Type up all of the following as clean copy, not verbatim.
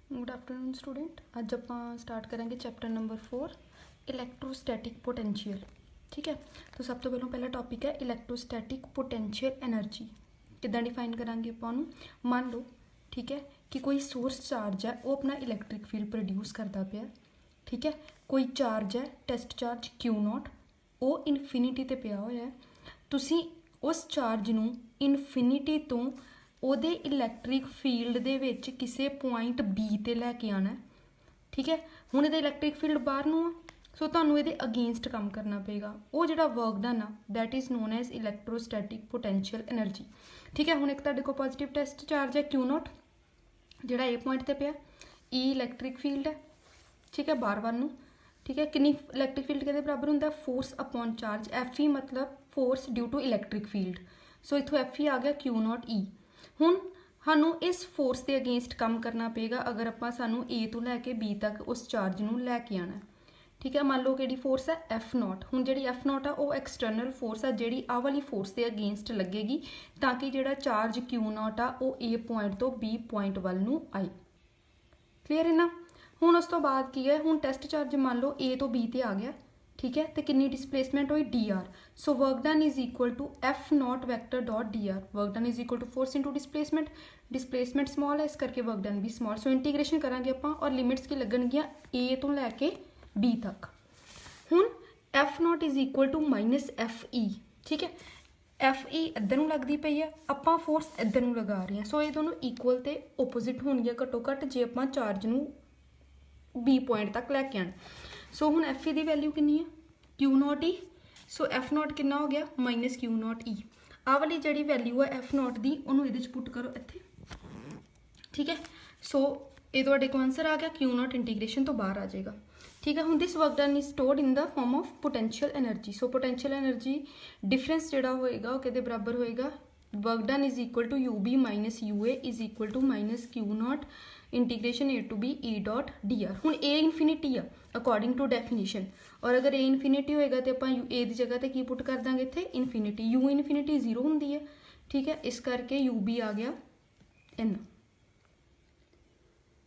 Good afternoon student. अज आप start करेंगे chapter number 4 इलैक्ट्रोस्टैटिक potential. ठीक है, तो सब तो पहला टॉपिक है इलैक्ट्रोस्टैटिक पोटेंशियल एनर्जी। किद्दां डिफाइन करांगे आपां नूं? मान लो ठीक है कि कोई सोर्स चार्ज है वो अपना इलैक्ट्रिक फील्ड प्रोड्यूस करता पिया। ठीक है, कोई चार्ज है टेस्ट चार्ज Q0 वो इनफिनिटी ते पिया होया है। तुसीं उस चार्ज नूं इनफिनिटी तो ਉਹਦੇ ਇਲੈਕਟ੍ਰਿਕ ਫੀਲਡ ਦੇ ਵਿੱਚ ਕਿਸੇ ਪੁਆਇੰਟ ਬੀ ਤੇ ਲੈ ਕੇ ਆਣਾ। ਠੀਕ ਹੈ, ਹੁਣ ਇਹਦਾ ਇਲੈਕਟ੍ਰਿਕ ਫੀਲਡ ਬਾਹਰ ਨੂੰ ਆ, ਸੋ ਤੁਹਾਨੂੰ ਇਹਦੇ ਅਗੇਂਸਟ ਕੰਮ ਕਰਨਾ ਪਏਗਾ। ਉਹ ਜਿਹੜਾ ਵਰਕ ਡਨ ਆ that is non as electrostatic potential energy. ठीक है, ਹੁਣ ਇੱਕ ਤੁਹਾਡੇ ਕੋਲ ਪੋਜ਼ੀਟਿਵ ਟੈਸਟ ਚਾਰਜ ਹੈ Q0 ਜਿਹੜਾ ए ਪੁਆਇੰਟ ਤੇ ਪਿਆ। E ਇਲੈਕਟ੍ਰਿਕ ਫੀਲਡ ਹੈ। ठीक है, ਬਾਰ ਵੱਲ ਨੂੰ। ठीक है, कितनी इलैक्ट्रिक फील्ड के बराबर होंगे? Force upon charge. F E मतलब force due to electric field. So इतों एफ ई आ गया Q0 E। हुण सानू इस फोर्स के अगेंस्ट काम करना पेगा अगर आप सानू ए तो लैके बी तक उस चार्ज नूं लैके आना। ठीक है, मान लो कि फोर्स है F0। हुण जिहड़ी F0 आ वो एक्सटर्नल फोर्स है जिहड़ी आ वाली फोर्स के अगेंस्ट लगेगी ताकि जिहड़ा चार्ज Q0 आ वो ए पॉइंट तो बी पॉइंट वल नूं आए। क्लीयर है ना? हुण उस तो बाद की है, हुण टेस्ट चार्ज मान लो ए तो बी ते आ गया। ठीक है, तो कितनी डिसप्लेसमेंट हुई DR। So work done is equal to F0 vector dot DR। Work done is equal to force into displacement. Displacement small है इस करके वर्क डन भी स्मॉल। सो इंटीग्रेशन करांगे आपां और लिमिट्स की लगणगियां ए तो लैके बी तक। हुण F0 is equal to minus FE। ठीक है, FE इधर नूं लगदी पई है, आपां फोर्स इधर नूं लगा रहे हैं। सो ये दोनों इक्वल ते ओपोजिट होणगियां घट्टो घट्ट जे आपां चार्ज नूं बी पॉइंट तक लैके आना। सो हुण एफ ई की वैल्यू कितनी है? Q0 E। सो F0 कितना हो गया? Minus Q0 E। आ वाली जी वैल्यू है F0 की उन्होंने ये पुट करो इत्थे। ठीक है, सो ये तुहाडे को आंसर आ गया। Q0 इंटीग्रेशन तो बाहर आ जाएगा। ठीक है, हुण this work done is stored in the form of potential energy. So potential energy difference जिहड़ा होएगा वो किहदे बराबर होएगा? Work done is equal to UB minus UA is equal to minus Q0 integration A to B E dot DR। हुण A infinity आ according to definition, और अगर A इनफिनिटी होएगा तो आपां A की जगह ते की पुट कर देंगे इत्थे इनफिनिटी। U इनफिनिटी 0 हुंदी है। ठीक है, इस करके UB आ गया N।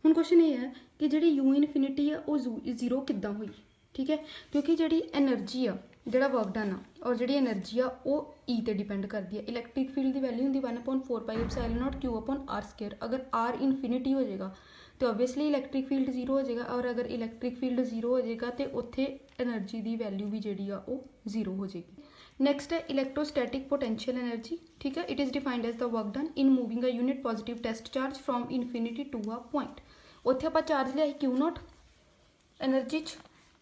हुण क्वेश्चन ये है कि जिहड़ी U इनफिनिटी है वो 0 किद्दां हुई? ठीक है, क्योंकि जिहड़ी एनर्जी आ जिहड़ा वर्क डन आ और जिहड़ी एनर्जी आ वो E ते डिपेंड करती है। इलैक्ट्रिक फील्ड की वैल्यू होंगी 1/4πε0 Q/R²। अगर R इनफिनिटी हो जाएगा तो ऑब्वियसली इलैक्ट्रिक फील्ड 0 हो जाएगा, और अगर इलैक्ट्रिक फील्ड 0 हो जाएगा तो उत्थे एनर्जी की वैल्यू भी जी वो 0 हो जाएगी। नैक्सट है इलैक्ट्रोस्टैटिक पोटेंशियल एनर्जी। ठीक है, it is defined as the work done in moving a unit positive test charge from infinity to a point. उत्थे आपां चार्ज लिया Q0 एनर्जी च,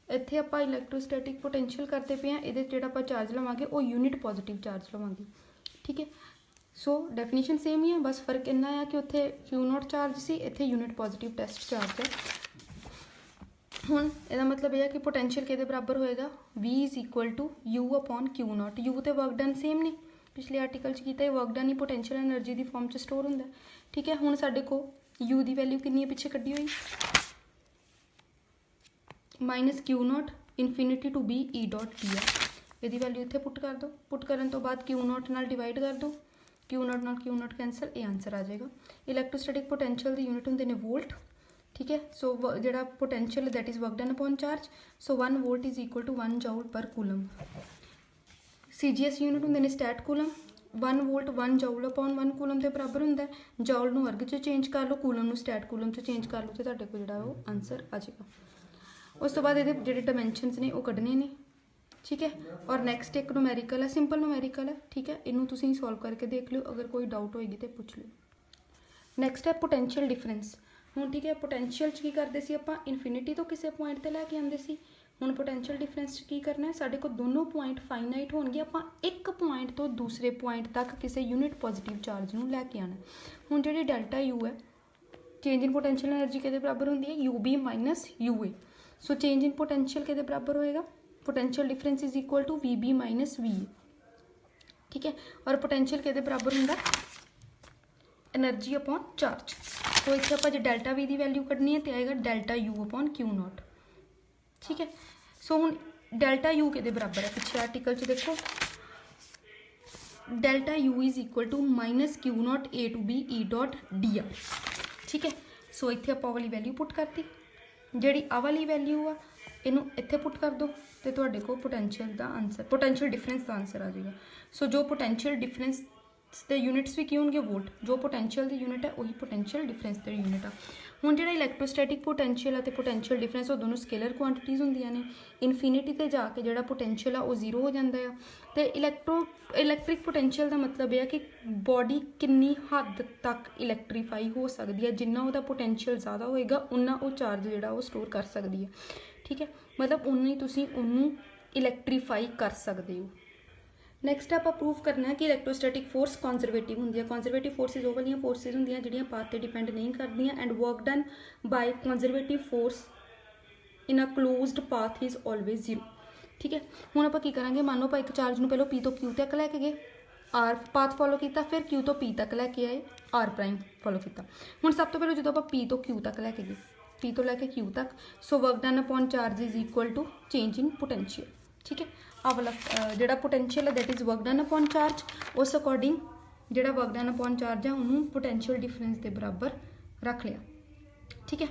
इत्थे आपां इलैक्ट्रोस्टैटिक पोटेंशियल करते पे हैं। ये जो आप चार्ज लवांगे वो यूनिट पॉजिटिव चार्ज लवांगे। ठीक है, सो डेफिनेशन सेम ही है, बस फर्क इन्ना है कि उत्थे Q0 चार्ज सी, इत्थे यूनिट पॉजिटिव टेस्ट चार्ज है। हुण इसदा मतलब यह है कि पोटेंशियल किहदे बराबर होएगा? V is equal to U upon Q0। U तो वर्क डन सेम ने पिछले आर्टिकल च कीता, वर्क डन ही पोटेंशियल एनर्जी की फॉर्म च स्टोर होंदा है। ठीक है, हुण साडे को U की वैल्यू कितनी है पिछे कड्डी हुई? Minus Q0 infinity to B E dot DR। यदि वैल्यू इत्थे पुट कर दो, पुट करन तो बाद Q0 नाल डिवाइड कर दो, Q0 नाल Q0 कैंसल, ये आंसर आ जाएगा। इलैक्ट्रोस्टैटिक पोटेंशियल की यूनिट होंगे ने वोल्ट। ठीक है, सो जिहड़ा potential that is work done upon charge. So 1 volt is equal to 1 joule per coulomb. CGS unit होंगे ने stat coulomb. 1 volt 1 joule upon 1 coulomb के बराबर होंगे। जूल नूं वर्ग च चेंज कर लो, कूलम नूं स्टैट कूलम च चेंज कर लो, तो तुहाडे कोल जिहड़ा वो आंसर आ जाएगा। उस तो बाद ये जो डायमेंशनस ने वो कढ़ने ने। ठीक है, और नैक्सट एक नूमैरिकल है, सिंपल नूमैरिकल है। ठीक है, इनू तुसीं सॉल्व करके देख लो, अगर कोई डाउट होएगी तो पूछ लो। नैक्सट है पोटेंशियल डिफरेंस। हुण ठीक है, पोटेंशियल की करते सी आपां इनफिनिटी तो किसी पॉइंट ते लैके आंदे सी। हुण पोटेंशियल डिफरेंस की करना है, साडे को दोनों पॉइंट फाइनाइट होणगे, आपां एक पॉइंट तो दूसरे पॉइंट तक किसी यूनिट पॉजिटिव चार्ज नूं लैके आना। हुण जिहड़ी डेल्टा U है, चेंज इन पोटेंशियल एनर्जी किहदे बराबर होंदी है? UB minus UA। So change in potential के बराबर होएगा? Potential difference is equal to VB minus VA। ठीक है, और पोटेंशियल के बराबर होंगे एनर्जी अपॉन चार्ज। तो इतने आप जो डेल्टा V की वैल्यू कढ़नी है तो आएगा डेल्टा U अपॉन Q0। ठीक है, सो हुण डेल्टा U के बराबर है, पिछले आर्टिकल च देखो delta U is equal to minus Q0 A to B E dot DR। ठीक है, ਸੋ ਇੱਥੇ ਆਪਾਂ ਵਾਲੀ ਵੈਲਿਊ ਪੁੱਟ ਕਰਤੀ, ਜਿਹੜੀ ਆਹ ਵਾਲੀ ਵੈਲਿਊ ਆ ਇਹਨੂੰ ਇੱਥੇ ਪੁੱਟ ਕਰ ਦਿਓ ਤੇ ਤੁਹਾਡੇ ਕੋਲ ਪੋਟੈਂਸ਼ੀਅਲ ਦਾ ਆਨਸਰ, ਪੋਟੈਂਸ਼ੀਅਲ ਡਿਫਰੈਂਸ ਦਾ ਆਨਸਰ ਆ ਜਾਏਗਾ। ਸੋ ਜੋ ਪੋਟੈਂਸ਼ੀਅਲ ਡਿਫਰੈਂਸ ਦੇ ਯੂਨਿਟਸ ਵੀ ਕੀ ਹੋਣਗੇ, ਵੋਲਟ। ਜੋ ਪੋਟੈਂਸ਼ੀਅਲ ਦੀ ਯੂਨਿਟ ਹੈ ਉਹੀ ਪੋਟੈਂਸ਼ੀਅਲ ਡਿਫਰੈਂਸ ਦੀ ਯੂਨਿਟ ਆ। ਹੁਣ ਜਿਹੜਾ ਇਲੈਕਟ੍ਰੋਸਟੈਟਿਕ ਪੋਟੈਂਸ਼ੀਅਲ ਹੈ ਤੇ ਪੋਟੈਂਸ਼ੀਅਲ ਡਿਫਰੈਂਸ ਉਹ ਦੋਨੋਂ ਸਕੇਲਰ ਕੁਆਂਟੀਟੀਜ਼ ਹੁੰਦੀਆਂ ਨੇ। ਇਨਫਿਨਿਟੀ ਤੇ ਜਾ ਕੇ ਜਿਹੜਾ ਪੋਟੈਂਸ਼ੀਅਲ ਆ ਉਹ ਜ਼ੀਰੋ ਹੋ ਜਾਂਦਾ ਆ। ਤੇ ਇਲੈਕਟ੍ਰਿਕ ਪੋਟੈਂਸ਼ੀਅਲ ਦਾ ਮਤਲਬ ਇਹ ਹੈ ਕਿ ਬੋਡੀ ਕਿੰਨੀ ਹੱਦ ਤੱਕ ਇਲੈਕਟ੍ਰੀਫਾਈ ਹੋ ਸਕਦੀ ਹੈ, ਜਿੰਨਾ ਉਹਦਾ ਪੋਟੈਂਸ਼ੀਅਲ ਜ਼ਿਆਦਾ ਹੋਏਗਾ ਉਨਾ ਉਹ ਚਾਰਜ ਜਿਹੜਾ ਉਹ ਸਟੋਰ ਕਰ ਸਕਦੀ ਹੈ। ਠੀਕ ਹੈ, ਮਤਲਬ ਉਨਾ ਹੀ ਤੁਸੀਂ ਉਹਨੂੰ ਇਲੈਕਟ੍ਰੀਫਾਈ ਕਰ ਸਕਦੇ ਹੋ। ਨੈਕਸਟ ਆਪਾਂ ਪ੍ਰੂਵ ਕਰਨਾ ਹੈ ਕਿ ਇਲੈਕਟ੍ਰੋਸਟੈਟਿਕ ਫੋਰਸ ਕੰਜ਼ਰਵੇਟਿਵ ਹੁੰਦੀ ਹੈ। ਕੰਜ਼ਰਵੇਟਿਵ ਫੋਰਸਿਸ ਉਹ ਵਾਲੀਆਂ ਫੋਰਸਿਸ ਹੁੰਦੀਆਂ ਜਿਹੜੀਆਂ ਪਾਥ ਤੇ ਡਿਪੈਂਡ ਨਹੀਂ ਕਰਦੀਆਂ। And work done by conservative force in a closed path is always zero. ਠੀਕ ਹੈ, ਹੁਣ ਆਪਾਂ ਕੀ ਕਰਾਂਗੇ, ਮੰਨ ਲਓ ਆਪਾਂ ਇੱਕ ਚਾਰਜ ਨੂੰ ਪਹਿਲਾਂ P ਤੋਂ Q ਤੱਕ ਲੈ ਕੇ ਗਏ, R ਪਾਥ ਫੋਲੋ ਕੀਤਾ, ਫਿਰ Q ਤੋਂ P ਤੱਕ ਲੈ ਕੇ ਆਏ, R ਪ੍ਰਾਈਮ ਫੋਲੋ ਕੀਤਾ। ਹੁਣ ਸਭ ਤੋਂ ਪਹਿਲਾਂ ਜਦੋਂ ਆਪਾਂ P ਤੋਂ Q ਤੱਕ ਲੈ ਕੇ ਗਏ, P ਤੋਂ ਲੈ ਕੇ Q ਤੱਕ, so work done upon charge is equal to change in potential. ਠੀਕ ਹੈ, ਆਹ ਵਾਲਾ ਜਿਹੜਾ ਪੋਟੈਂਸ਼ੀਅਲ ਹੈ that is work done upon charge. ਉਸ ਅਕੋਰਡਿੰਗ ਜਿਹੜਾ ਵਰਕ ਡਨ ਅਪੋਨ ਚਾਰਜ ਹੈ ਉਹਨੂੰ ਪੋਟੈਂਸ਼ੀਅਲ ਡਿਫਰੈਂਸ ਦੇ ਬਰਾਬਰ ਰੱਖ ਲਿਆ। ਠੀਕ ਹੈ,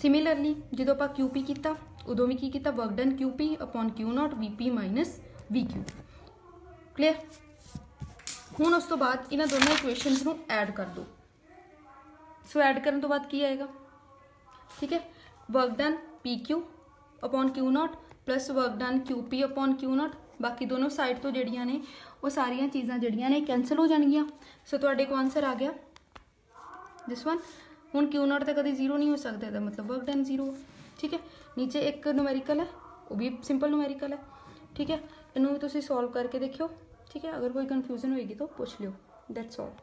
ਸਿਮਿਲਰਲੀ ਜਦੋਂ ਆਪਾਂ QP ਕੀਤਾ ਉਦੋਂ ਵੀ ਕੀ ਕੀਤਾ, work done QP upon Q0 VP minus VQ। Clear. ਹੁਣ ਉਸ ਤੋਂ ਬਾਅਦ ਇਹਨਾਂ ਦੋਨਾਂ ਇਕੁਏਸ਼ਨਸ ਨੂੰ ਐਡ ਕਰ ਦਿਓ। ਸੋ ਐਡ ਕਰਨ ਤੋਂ ਬਾਅਦ ਕੀ ਆਏਗਾ, ਠੀਕ ਹੈ, work done PQ upon Q0 plus work done QP upon Q0। बाकी दोनों साइड तो जड़ियाँ ने वो सारिया चीज़ां जड़ियाँ ने कैंसल हो जाएगियाँ। सो तुहाडे को आंसर आ गया दिस वन। हुण Q0 तो कभी जीरो नहीं हो सकता, इसका मतलब वर्क डन जीरो। ठीक है, नीचे एक न्यूमेरिकल है वो भी सिंपल न्यूमेरिकल है। ठीक है, इनू भी तुसीं सॉल्व करके देखियो। ठीक है, अगर कोई कन्फ्यूजन होएगी तो पूछ लियो। That's all.